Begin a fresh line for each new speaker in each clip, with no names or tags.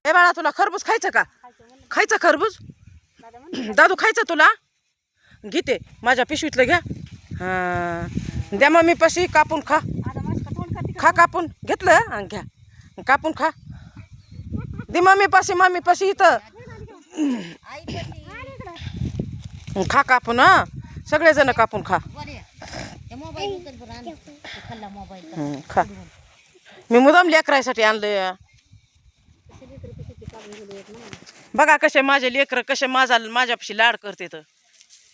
ए बाळा तुला खरबूज खायचं का? खायचं खरबूज? दादू खायचं तुला? घेते माझ्या पिशवीतलं घ्या. हां द्या मम्मी पाशी कापून खा. खा कापून घेतलं आणि घ्या कापून खा. दे मम्मी पाशी इथं खा कापून. हा सगळेजण कापून खा. खा मी मुदाम लेकरायसाठी आणलंय. बघा कसे माझे लेकर कसे माझ्यापाशी लाड करते. तर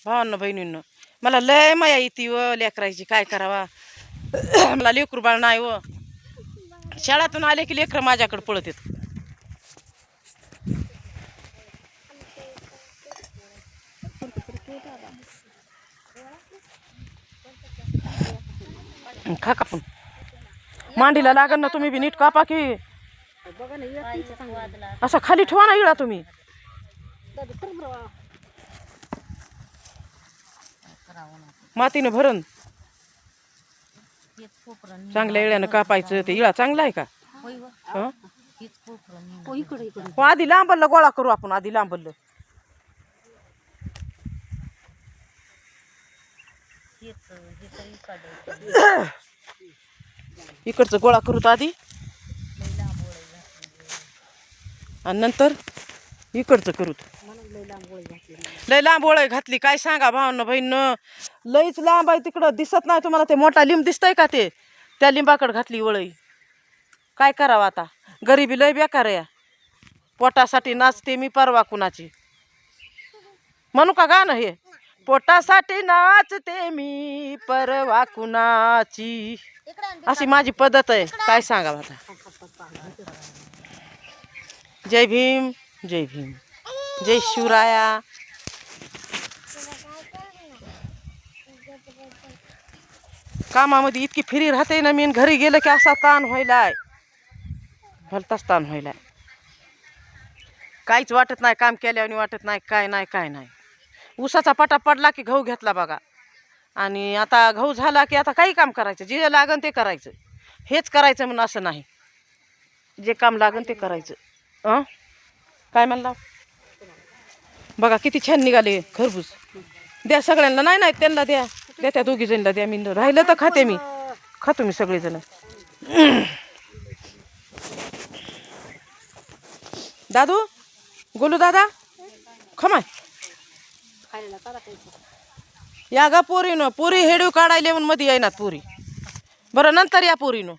भावांना बहिणींना मला लय माया येते व लेकरायची. काय करावा मला लेकरू बाळ नाही व. शाळेतून आले की लेकर माझ्याकडे पळत येत. खा कापून मांडीला लागन ना. तुम्ही बी नीट कापा की. असं खाली ठेवा ना इळा तुम्ही. मातीनं भरण चांगल्या इळ्यानं कापायचं. ते इळा चांगला आहे का? आधी लांबलं गोळा करू आपण. आधी लांबलं इकडचं गोळा करू तर आधी आणि नंतर इकडचं करू. लय लांब ओळय घातली. काय सांगा भावांना बहीण लईच लांब आहे. तिकडं दिसत नाही तुम्हाला. ते मोठा लिंब दिसतंय का? ते त्या लिंबाकडे घातली वळई. काय करावं आता? गरिबी लय बेकार आहे. पोटासाठी नाचते मी परवा कुणाची. म्हणू का गाणं हे? पोटासाठी नाचते मी परवा कुणाची. अशी माझी पद्धत आहे. काय सांगा आता. जय भीम जय भीम जय शिवराया. कामामध्ये इतकी फिरी राहते ना मी. घरी गेलं की असा ताण व्हायलाय. भलताच ताण व्हायलाय. काहीच वाटत नाही. काम केल्यावर वाटत नाही. काय नाही. ऊसाचा पाटा पडला की गहू घेतला बघा. आणि आता गहू झाला की आता काही काम करायचं. जे लागन ते करायचं. हेच करायचं म्हणून असं नाही. जे काम लागन ते करायचं. काय म्हणला? बघा किती छान निघाले खरबूज. द्या सगळ्यांना. नाही त्यांना द्या. त्या दोघी जणला द्या. मी राहिलं तर खाते. मी खातो मी सगळेजण. दादू गोलू दादा खमाय या गा पोरीनो. पोरी हेडू काढायले म्हणून मध्ये येईनात पोरी. बरं नंतर या पोरीनो.